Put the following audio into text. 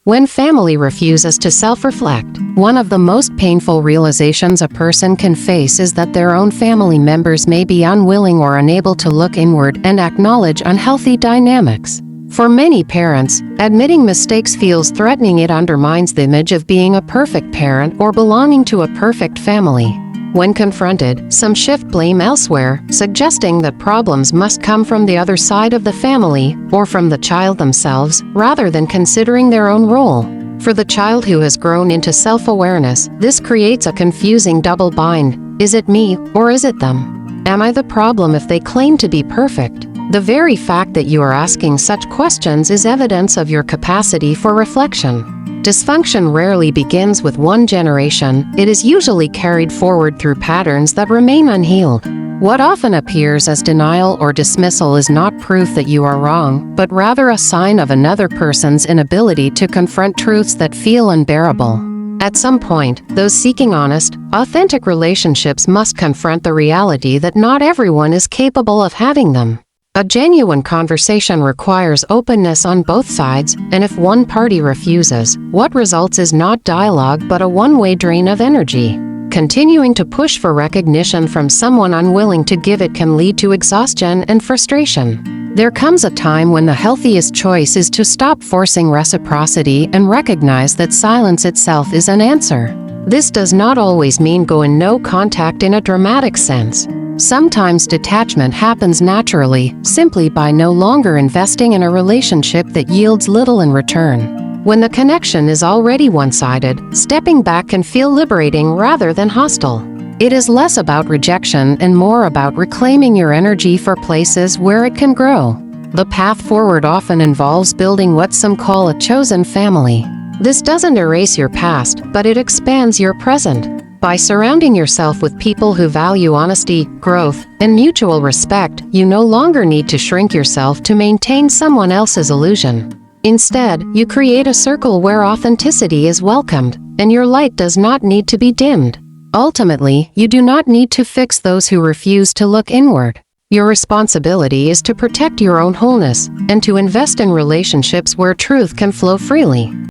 When family refuses to self-reflect, one of the most painful realizations a person can face is that their own family members may be unwilling or unable to look inward and acknowledge unhealthy dynamics. For many parents, admitting mistakes feels threatening. It undermines the image of being a perfect parent or belonging to a perfect family. When confronted, some shift blame elsewhere, suggesting that problems must come from the other side of the family or from the child themselves, rather than considering their own role. For the child who has grown into self-awareness, this creates a confusing double bind. Is it me, or is it them? Am I the problem if they claim to be perfect? The very fact that you are asking such questions is evidence of your capacity for reflection. Dysfunction rarely begins with one generation. It is usually carried forward through patterns that remain unhealed. What often appears as denial or dismissal is not proof that you are wrong, but rather a sign of another person's inability to confront truths that feel unbearable. At some point, those seeking honest, authentic relationships must confront the reality that not everyone is capable of having them. A genuine conversation requires openness on both sides, and if one party refuses, what results is not dialogue but a one-way drain of energy. Continuing to push for recognition from someone unwilling to give it can lead to exhaustion and frustration. There comes a time when the healthiest choice is to stop forcing reciprocity and recognize that silence itself is an answer. This does not always mean go in no contact in a dramatic sense. Sometimes detachment happens naturally, simply by no longer investing in a relationship that yields little in return. When the connection is already one-sided, stepping back can feel liberating rather than hostile. It is less about rejection and more about reclaiming your energy for places where it can grow. The path forward often involves building what some call a chosen family. This doesn't erase your past, but it expands your present. By surrounding yourself with people who value honesty, growth, and mutual respect, you no longer need to shrink yourself to maintain someone else's illusion. Instead, you create a circle where authenticity is welcomed, and your light does not need to be dimmed. Ultimately, you do not need to fix those who refuse to look inward. Your responsibility is to protect your own wholeness, and to invest in relationships where truth can flow freely.